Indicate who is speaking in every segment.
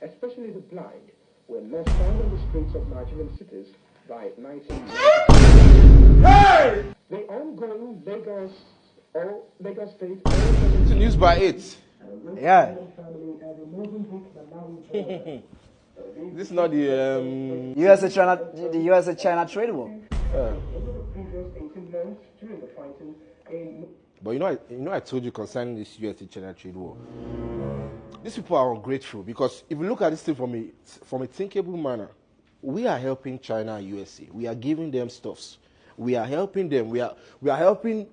Speaker 1: especially the blind, were lost found on the streets of Nigerian cities by 1990. Hey! The ongoing Lagos State.
Speaker 2: It's news by 8.
Speaker 3: Yeah.
Speaker 2: This is not the
Speaker 3: USA China trade war.
Speaker 2: But I told you concerning this US-China trade war. These people are ungrateful because if you look at this thing from a thinkable manner, we are helping China and USA. We are giving them stuffs. We are helping them. We are helping.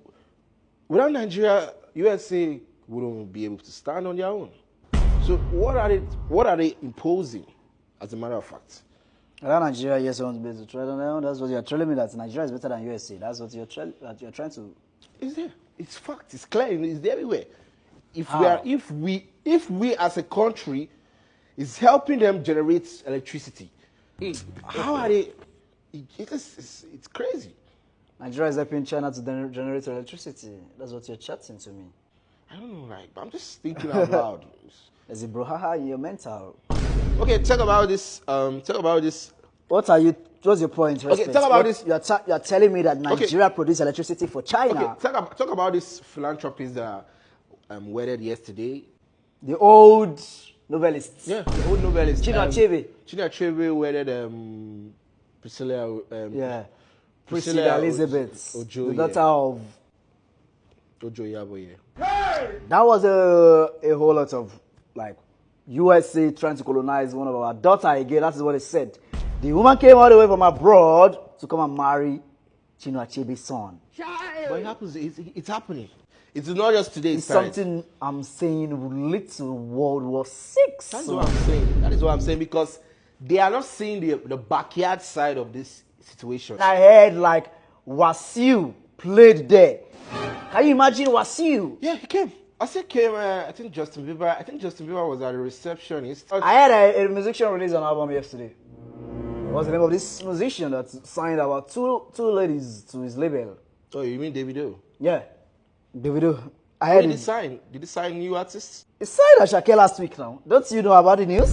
Speaker 2: Without Nigeria, USA wouldn't be able to stand on their own. So what are they imposing? As a matter of fact,
Speaker 3: Without Nigeria, USA won't be able to trade on their own. That's what you're telling me, that Nigeria is better than USA. That's what you're trying to.
Speaker 2: It's there. It's fact. It's clear. It's everywhere. If we as a country is helping them generate electricity, how are they? It's crazy.
Speaker 3: Nigeria is helping China to generate electricity. That's what you're chatting to me.
Speaker 2: I don't know, I'm just thinking out loud.
Speaker 3: Is it brouhaha? You're mental.
Speaker 2: Okay, talk about this.
Speaker 3: What's your point?
Speaker 2: Okay, talk about this.
Speaker 3: You're telling me that Nigeria produces electricity for China.
Speaker 2: Okay, talk about this philanthropist that wedded yesterday.
Speaker 3: The old novelists.
Speaker 2: Yeah, the old novelist.
Speaker 3: Chinua Achebe.
Speaker 2: Chinua Achebe wedded Priscilla.
Speaker 3: Priscilla Elizabeth,
Speaker 2: Ojo,
Speaker 3: the daughter of
Speaker 2: Ojo Yabo.
Speaker 3: That was a whole lot of USA trying to colonize one of our daughter again. That is what it said. The woman came all the way from abroad to come and marry Chinua Achebe's son.
Speaker 2: But it happens. It's happening. It's not just today.
Speaker 3: It's something I'm saying will lead to World War VI.
Speaker 2: That's what I'm saying. That is what I'm saying, because they are not seeing the backyard side of this situation.
Speaker 3: I heard Wasiu played there. Can you imagine Wasiu?
Speaker 2: Yeah, he came. I said came. I think Justin Bieber was at a receptionist.
Speaker 3: I had a musician release an album yesterday. What's the name of this musician that signed about two ladies to his label?
Speaker 2: Oh, you mean Davido?
Speaker 3: Yeah, Davido.
Speaker 2: Did he sign? Did he sign new artists?
Speaker 3: He signed Ashake last week now. Don't you know about the news?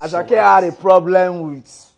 Speaker 3: Ashake had a problem with.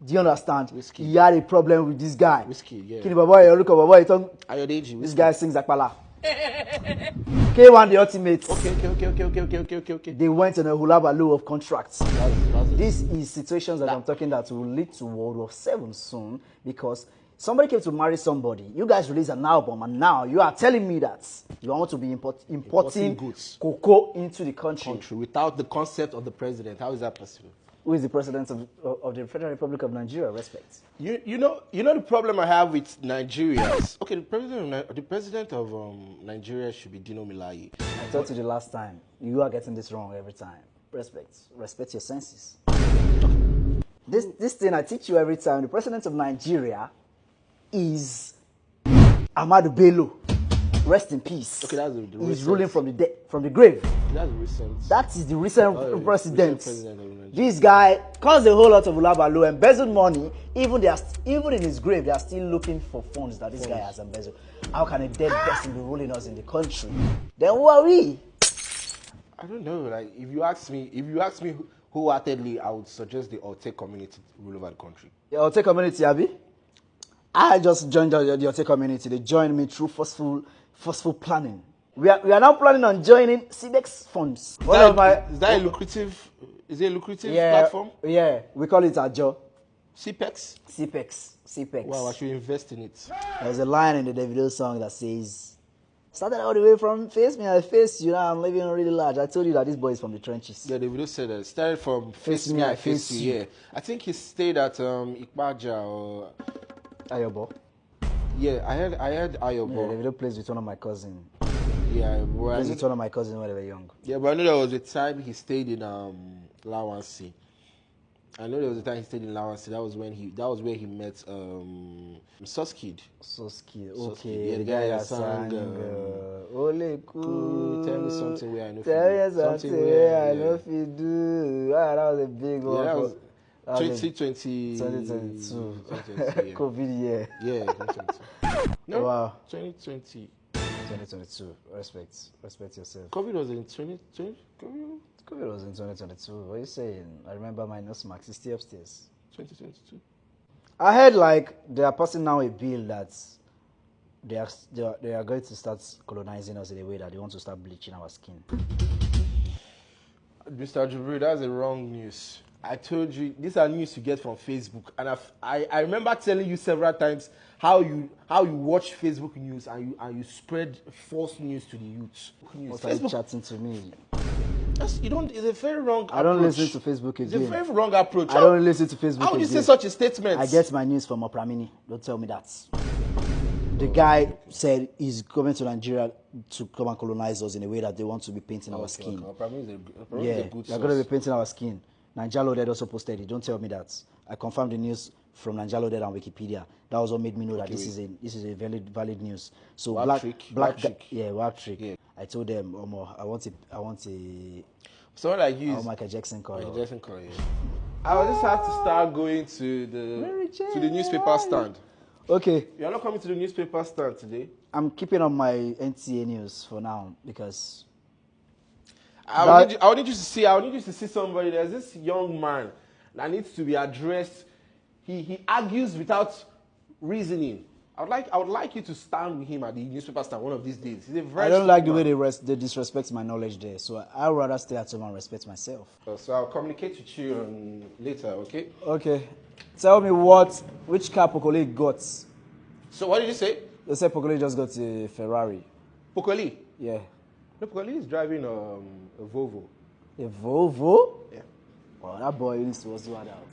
Speaker 3: Do you understand?
Speaker 2: Whiskey.
Speaker 3: He had a problem with this guy.
Speaker 2: Whiskey, yeah.
Speaker 3: Kini Baba, you look at Baba, you talk.
Speaker 2: Ayodeji.
Speaker 3: This guy sings Akpala. K1 the ultimate.
Speaker 2: Okay.
Speaker 3: They went on a hula baloo of contracts.
Speaker 2: That's
Speaker 3: This is situations that I'm talking that will lead to World War VII soon, because somebody came to marry somebody. You guys release an album, and now you are telling me that you want to be importing
Speaker 2: goods,
Speaker 3: cocoa into the country
Speaker 2: without the concept of the president. How is that possible?
Speaker 3: Who is the president of the Federal Republic of Nigeria? Respect.
Speaker 2: You know the problem I have with Nigerians. Okay, the president of Nigeria should be Dino Melaye.
Speaker 3: I told you the last time. You are getting this wrong every time. Respect your senses. This thing I teach you every time. The president of Nigeria is Ahmadu Bello. Rest in peace.
Speaker 2: Okay, that's
Speaker 3: He's ruling from the grave.
Speaker 2: That's recent.
Speaker 3: That is the recent president.
Speaker 2: Recent president of Nigeria.
Speaker 3: This guy caused a whole lot of ulabalu, embezzled money. Even in his grave, they are still looking for funds that this guy has embezzled. How can a dead person be ruling us in the country? Then who are we?
Speaker 2: I don't know. If you ask me wholeheartedly, I would suggest the Ote community to rule over the country.
Speaker 3: The Ote community, Abi? I just joined the Ote community. They joined me through forceful planning. We are now planning on joining CBEX funds.
Speaker 2: Is that a lucrative? Is it a lucrative platform?
Speaker 3: Yeah, we call it Ajo.
Speaker 2: CPEX. Wow, I should invest in it.
Speaker 3: There's a line in the Davido song that says, "Started all the way from face me, I face you. Now I'm living really large." I told you that this boy is from the trenches.
Speaker 2: Yeah, Davido said that. Started from face me, I face you. Yeah, I think he stayed at Ikpaja or
Speaker 3: Ayobo.
Speaker 2: Yeah, I heard Ayobo.
Speaker 3: Yeah, Davido plays with one of my cousins.
Speaker 2: Yeah,
Speaker 3: plays with one of my cousins when they were young.
Speaker 2: Yeah, but I know there was a time he stayed in Lawansi. I know there was a time he stayed in Lawansi. That was where he met Soskid.
Speaker 3: Soskid, okay.
Speaker 2: Yeah, the guy that sang
Speaker 3: Ole Cool.
Speaker 2: Tell me something where I know.
Speaker 3: Tell me something where I know if you do. Ah, that was a big one.
Speaker 2: Yeah, that was 2020.
Speaker 3: 2022.
Speaker 2: Yeah.
Speaker 3: COVID year.
Speaker 2: Yeah, 2022. No,
Speaker 3: wow.
Speaker 2: 2020.
Speaker 3: 2022. Respect yourself.
Speaker 2: COVID was in 2020.
Speaker 3: COVID was in 2022. What are you saying? I remember my nose mask is still upstairs.
Speaker 2: 2022.
Speaker 3: I heard like they are passing now a bill that they are going to start colonizing us in a way that they want to start bleaching our skin.
Speaker 2: Mr. Jubril, that's the wrong news. I told you these are news you get from Facebook, and I remember telling you several times how you watch Facebook news and you spread false news to the youth.
Speaker 3: What are you chatting to me?
Speaker 2: You don't. It's a very wrong approach.
Speaker 3: I don't listen to Facebook again.
Speaker 2: It's a very wrong approach.
Speaker 3: I don't listen to Facebook
Speaker 2: How would you
Speaker 3: again.
Speaker 2: say such a statement?
Speaker 3: I get my news from Opramini. Don't tell me that. The guy said he's coming to Nigeria to come and colonize us in a way that they want to be painting our skin.
Speaker 2: Yeah,
Speaker 3: They're going to be painting our skin. Nigeria Loaded also posted it. Don't tell me that. I confirmed the news from Nigeria Loaded and Wikipedia. That was what made me know that this is a valid news. So
Speaker 2: Wag trick.
Speaker 3: Yeah. I told them, I want a
Speaker 2: Someone like you.
Speaker 3: Michael Jackson call.
Speaker 2: Michael Jackson call. Yeah. I just have to start going to the newspaper stand.
Speaker 3: Okay.
Speaker 2: You're not coming to the newspaper stand today.
Speaker 3: I'm keeping on my NTA news for now because
Speaker 2: I will need you to see somebody. There's this young man that needs to be addressed. He argues without reasoning. I would like you to stand with him at the newspaper stand one of these days. He's a very
Speaker 3: I don't like the
Speaker 2: man.
Speaker 3: way they disrespect my knowledge there. So I'd rather stay at home and respect myself.
Speaker 2: So I'll communicate with you later, okay?
Speaker 3: Okay. Tell me which car Pokole got.
Speaker 2: So what did you say?
Speaker 3: They said Pokole just got a Ferrari.
Speaker 2: Pokoli?
Speaker 3: Yeah.
Speaker 2: No, Pokoli is driving a Volvo.
Speaker 3: A Volvo?
Speaker 2: Yeah.
Speaker 3: Oh, that boy needs to also add out.